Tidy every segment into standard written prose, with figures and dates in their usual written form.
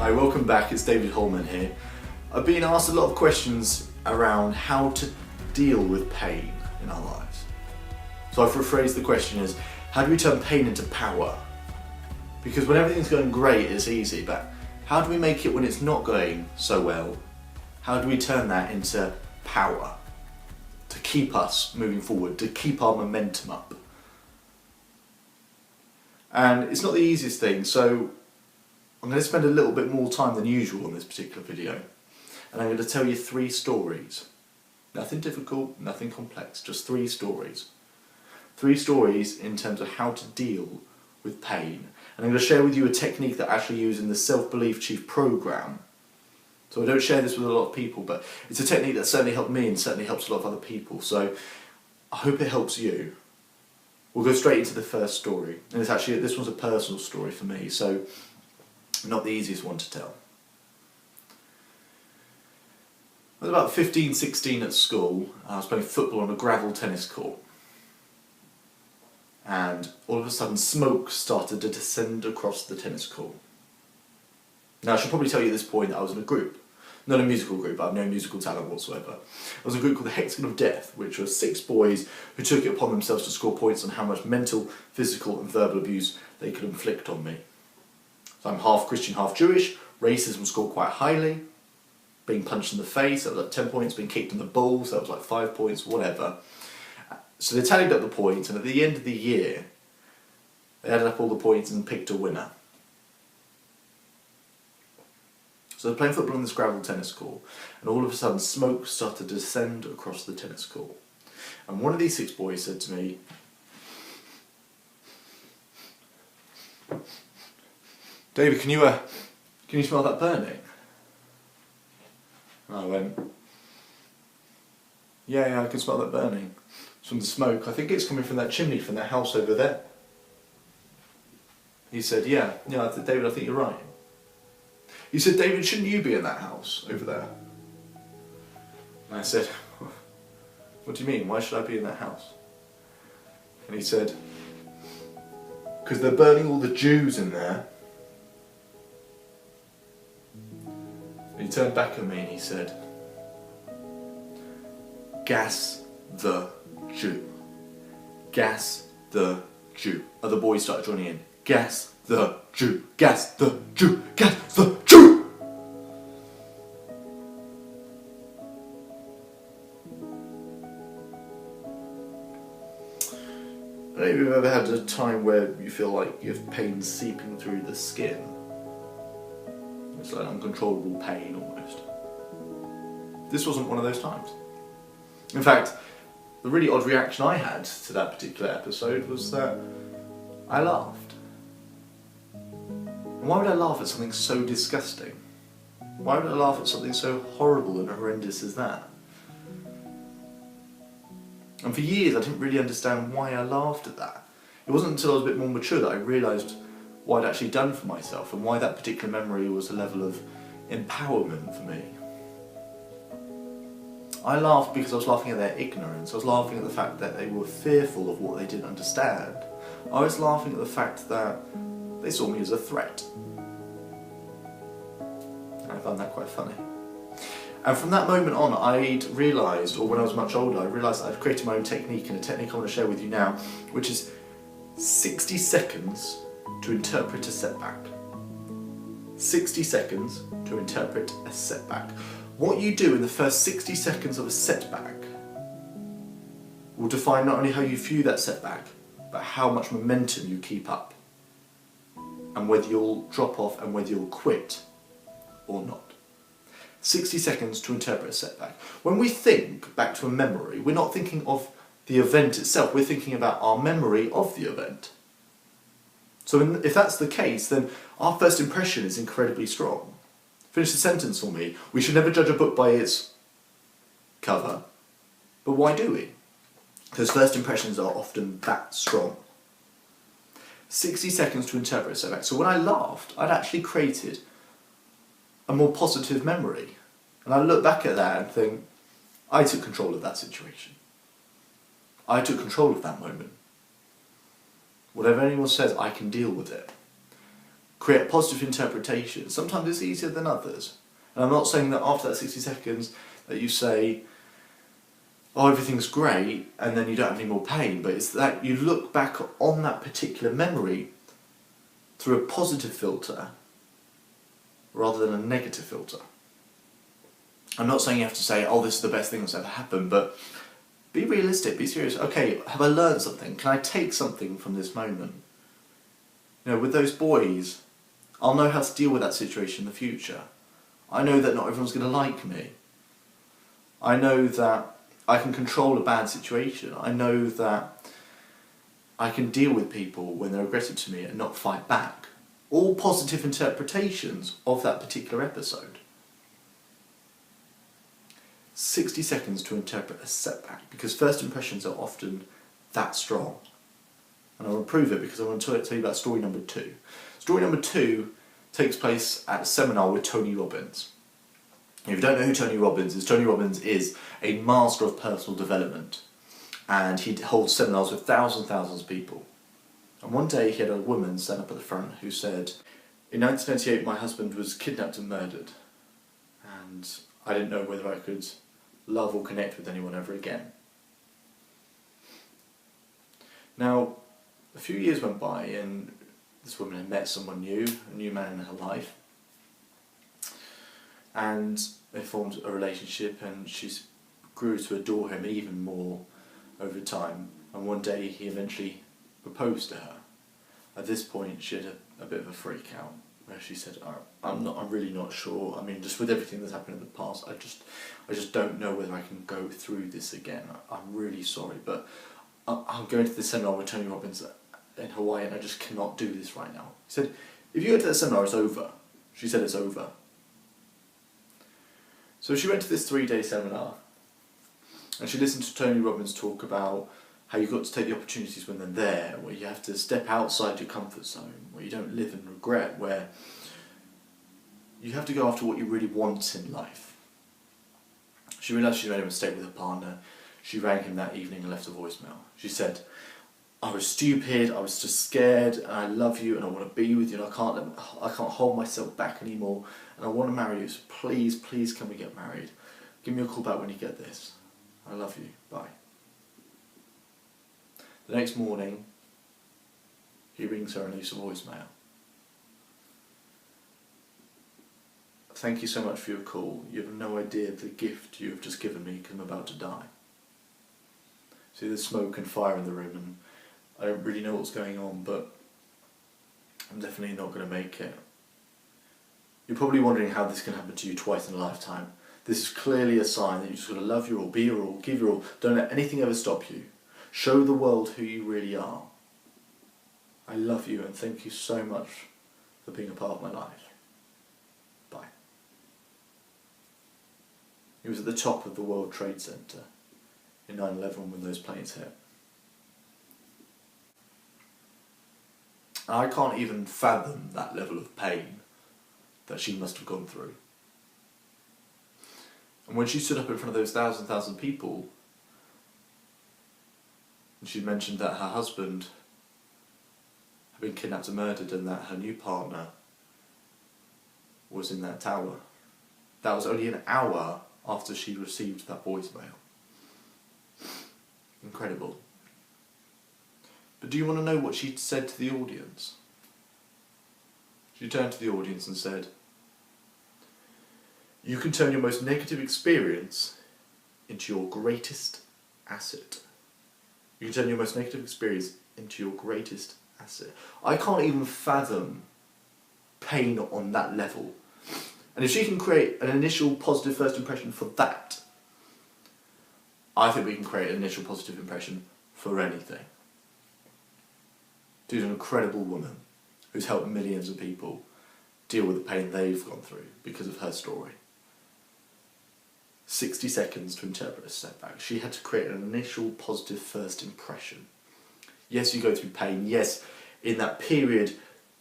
Hi, welcome back, it's David Hulman here. I've been asked a lot of questions around how to deal with pain in our lives. So I've rephrased the question as, how do we turn pain into power? Because when everything's going great, it's easy, but how do we make it when it's not going so well? How do we turn that into power to keep us moving forward, to keep our momentum up? And it's not the easiest thing, so I'm going to spend a little bit more time than usual on this particular video. And I'm going to tell you 3 stories. Nothing difficult, nothing complex, just 3 stories. 3 stories in terms of how to deal with pain. And I'm going to share with you a technique that I actually use in the Self-Belief Chief program. So I don't share this with a lot of people, but it's a technique that certainly helped me and certainly helps a lot of other people. So I hope it helps you. We'll go straight into the first story. And it's actually, this one's a personal story for me, so not the easiest one to tell. I was about 15, 16 at school. I was playing football on a gravel tennis court. And all of a sudden smoke started to descend across the tennis court. Now I should probably tell you at this point that I was in a group. Not a musical group, I have no musical talent whatsoever. I was in a group called the Hexagon of Death, which were 6 boys who took it upon themselves to score points on how much mental, physical and verbal abuse they could inflict on me. So I'm half Christian, half Jewish. Racism scored quite highly. Being punched in the face, that was like 10 points. Being kicked in the balls, that was like 5 points, whatever. So they tallied up the points, and at the end of the year, they added up all the points and picked a winner. So they're playing football on this gravel tennis court, and all of a sudden smoke started to descend across the tennis court. And one of these 6 boys said to me, "David, can you smell that burning?" And I went, yeah, I can smell that burning. It's from the smoke. I think it's coming from that chimney from that house over there. He said, yeah, David, I think you're right. He said, David, shouldn't you be in that house over there? And I said, what do you mean? Why should I be in that house? And he said, because they're burning all the Jews in there. And he turned back at me and he said, gas the Jew. Gas the Jew. Other boys started joining in. Gas the Jew. Gas the Jew. Gas the Jew. I don't know if you've ever had a time where you feel like you have pain seeping through the skin. It's like uncontrollable pain almost. This wasn't one of those times. In fact, the really odd reaction I had to that particular episode was that I laughed. And why would I laugh at something so disgusting? Why would I laugh at something so horrible and horrendous as that? And for years I didn't really understand why I laughed at that. It wasn't until I was a bit more mature that I realised what I'd actually done for myself and why that particular memory was a level of empowerment for me. I laughed because I was laughing at their ignorance. I was laughing at the fact that they were fearful of what they didn't understand. I was laughing at the fact that they saw me as a threat. And I found that quite funny. And from that moment on, I'd realised, or when I was much older, I realised that I've created my own technique, and a technique I want to share with you now, which is 60 seconds to interpret a setback. 60 seconds to interpret a setback. What you do in the first 60 seconds of a setback will define not only how you view that setback, but how much momentum you keep up, and whether you'll drop off and whether you'll quit or not. 60 seconds to interpret a setback. When we think back to a memory, we're not thinking of the event itself, we're thinking about our memory of the event. So if that's the case, then our first impression is incredibly strong. Finish the sentence for me. We should never judge a book by its cover. But why do we? Because first impressions are often that strong. 60 seconds to interpret a setback. So when I laughed, I'd actually created a more positive memory. And I look back at that and think, I took control of that situation. I took control of that moment. Whatever anyone says, I can deal with it. create a positive interpretation. Sometimes it's easier than others. And I'm not saying that after that 60 seconds that you say, oh, everything's great, and then you don't have any more pain, but it's that you look back on that particular memory through a positive filter rather than a negative filter. I'm not saying you have to say, oh, this is the best thing that's ever happened, but be realistic, be serious. Okay, have I learned something? Can I take something from this moment? You know, with those boys, I'll know how to deal with that situation in the future. I know that not everyone's going to like me. I know that I can control a bad situation. I know that I can deal with people when they're aggressive to me and not fight back. All positive interpretations of that particular episode. 60 seconds to interpret a setback, because first impressions are often that strong. And I want to prove it because I want to tell you about story number 2. Story number 2 takes place at a seminar with Tony Robbins. If you don't know who Tony Robbins is a master of personal development, and he holds seminars with thousands of people. And one day he had a woman stand up at the front who said, in 1998 my husband was kidnapped and murdered, and I didn't know whether I could love or connect with anyone ever again. Now, a few years went by and this woman had met someone new, a new man in her life, and they formed a relationship, and she grew to adore him even more over time, and one day he eventually proposed to her. At this point she had a bit of a freak out where she said, I'm really not sure. I mean, just with everything that's happened in the past, I just don't know whether I can go through this again. I'm really sorry, but I'm going to this seminar with Tony Robbins in Hawaii and I just cannot do this right now. He said, if you go to that seminar, it's over. She said, it's over. So she went to this 3-day seminar and she listened to Tony Robbins talk about how you've got to take the opportunities when they're there, where you have to step outside your comfort zone, where you don't live in regret, where you have to go after what you really want in life. She realised she made a mistake with her partner. She rang him that evening and left a voicemail. She said, I was stupid, I was just scared, and I love you and I want to be with you and I can't hold myself back anymore and I want to marry you, so please can we get married? Give me a call back when you get this. I love you, bye. The next morning, he rings her and leaves a voicemail. Thank you so much for your call. You have no idea the gift you have just given me because I'm about to die. See, there's smoke and fire in the room and I don't really know what's going on, but I'm definitely not going to make it. You're probably wondering how this can happen to you twice in a lifetime. This is clearly a sign that you just got to love your all, be your all, give your all. Don't let anything ever stop you. Show the world who you really are. I love you and thank you so much for being a part of my life. Bye. He was at the top of the World Trade Center in 9/11 when those planes hit. I can't even fathom that level of pain that she must have gone through. And when she stood up in front of those thousand people, and she mentioned that her husband had been kidnapped and murdered and that her new partner was in that tower. That was only an hour after she received that voicemail. Incredible. But do you want to know what she said to the audience? She turned to the audience and said, you can turn your most negative experience into your greatest asset. You can turn your most negative experience into your greatest asset. I can't even fathom pain on that level. And if she can create an initial positive first impression for that, I think we can create an initial positive impression for anything. She's an incredible woman who's helped millions of people deal with the pain they've gone through because of her story. 60 seconds to interpret a setback. She had to create an initial positive first impression. Yes, you go through pain. Yes, in that period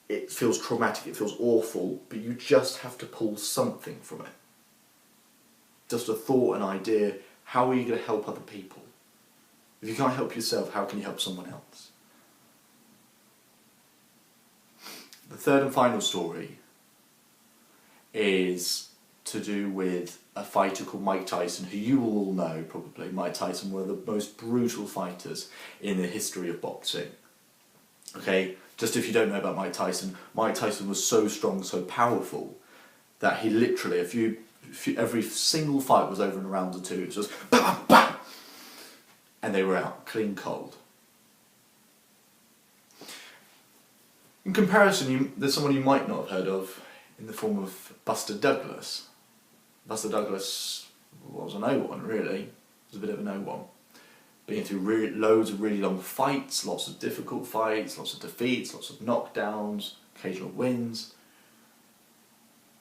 it feels traumatic, it feels awful, but you just have to pull something from it. Just a thought, an idea. How are you going to help other people? If you can't help yourself, how can you help someone else? The third and final story is to do with a fighter called Mike Tyson, who you all know probably. Mike Tyson, one of the most brutal fighters in the history of boxing. Okay, just if you don't know about Mike Tyson was so strong, so powerful, that he literally, every single fight was over in a round or two. It was just bam, bam, and they were out clean cold. In comparison, there's someone you might not have heard of in the form of Buster Douglas. Buster Douglas was a no-one, really. He was a bit of a no-one. Been through loads of really long fights, lots of difficult fights, lots of defeats, lots of knockdowns, occasional wins.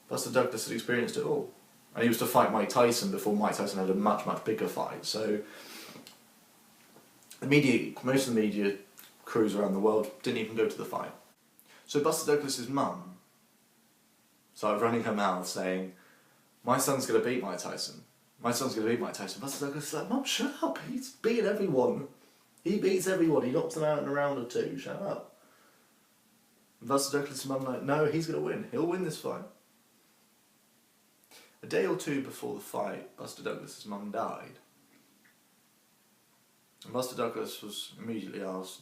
Buster Douglas had experienced it all. And he was to fight Mike Tyson before Mike Tyson had a much, much bigger fight. So most of the media crews around the world didn't even go to the fight. So Buster Douglas's mum started running her mouth saying, "My son's going to beat Mike Tyson. My son's going to beat Mike Tyson." Buster Douglas is like, "Mum, shut up. He's beating everyone. He beats everyone. He knocks them out in a round or two. Shut up." And Buster Douglas' mum like, "No, he's going to win. He'll win this fight." A day or two before the fight, Buster Douglas' mum died. And Buster Douglas was immediately asked,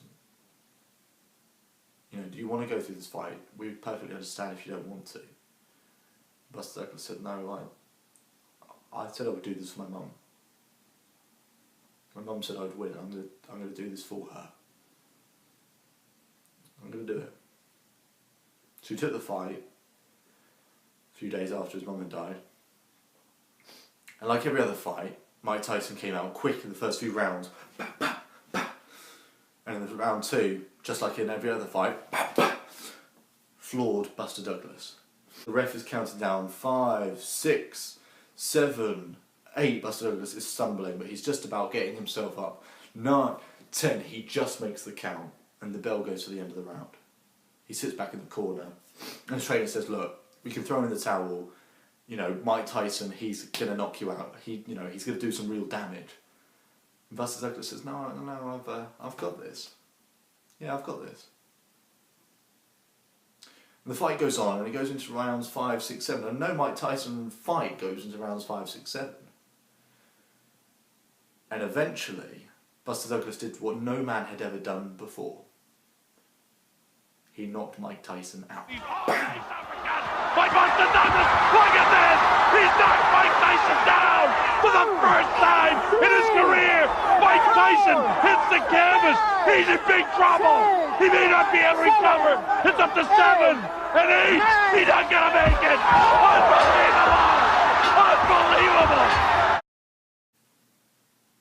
"Do you want to go through this fight? We perfectly understand if you don't want to." Buster Douglas said, "No, I said I would do this for my mum. My mum said I would win. I'm going to do this for her. I'm going to do it." So he took the fight a few days after his mum had died. And like every other fight, Mike Tyson came out quick in the first few rounds. Bah, bah, bah. And in round two, just like in every other fight, bah, bah, floored Buster Douglas. The ref is counting down 5, 6, 7, 8. Buster Douglas is stumbling, but he's just about getting himself up. 9, 10. He just makes the count, and the bell goes to the end of the round. He sits back in the corner, and the trainer says, "Look, we can throw him in the towel. Mike Tyson, he's gonna knock you out. He's gonna do some real damage." And Buster Douglas says, "No, I've got this. Yeah, I've got this." And the fight goes on, and it goes into rounds 5, 6, 7. And no Mike Tyson fight goes into rounds 5, 6, 7. And eventually, Buster Douglas did what no man had ever done before. He knocked Mike Tyson out. Bam! By Buster Douglas, look at this! He's knocked Mike Tyson down for the first time in his career! Mike Tyson hits the canvas! He's in big trouble! He may not be able to recover! It's up to 7 and 8! He's not gonna make it! Unbelievable! Unbelievable!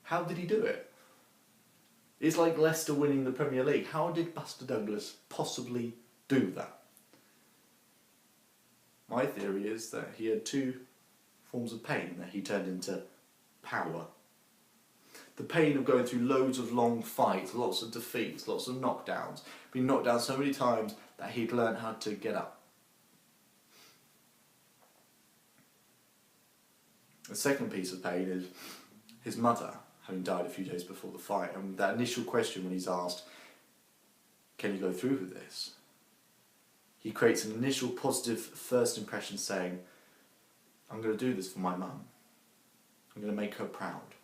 How did he do it? It's like Leicester winning the Premier League. How did Buster Douglas possibly do that? My theory is that he had 2 forms of pain that he turned into power. The pain of going through loads of long fights, lots of defeats, lots of knockdowns, being knocked down so many times that he'd learned how to get up. The second piece of pain is his mother having died a few days before the fight, and that initial question when he's asked, "Can you go through with this?" He creates an initial positive first impression saying, "I'm going to do this for my mum. I'm going to make her proud.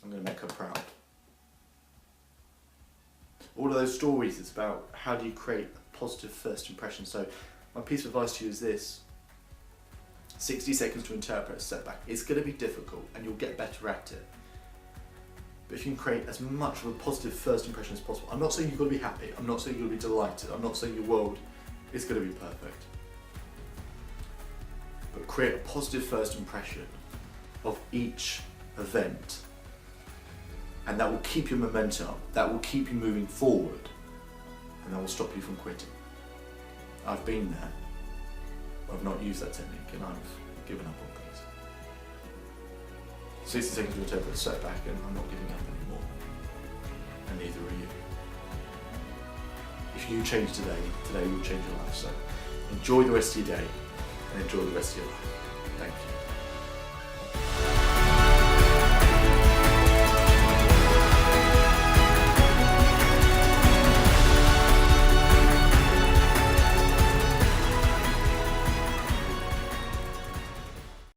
I'm going to make her proud." All of those stories, it's about how do you create a positive first impression. So my piece of advice to you is this: 60 seconds to interpret a setback. It's going to be difficult and you'll get better at it. But if you can create as much of a positive first impression as possible, I'm not saying you've got to be happy, I'm not saying you'll be delighted, I'm not saying your world is going to be perfect. But create a positive first impression of each event, and that will keep your momentum up, that will keep you moving forward, and that will stop you from quitting. I've been there. I've not used that technique and I've given up on things. 60 seconds to interpret a setback, and I'm not giving up anymore. And neither are you. If you change today will change your life. So enjoy the rest of your day and enjoy the rest of your life. Thank you.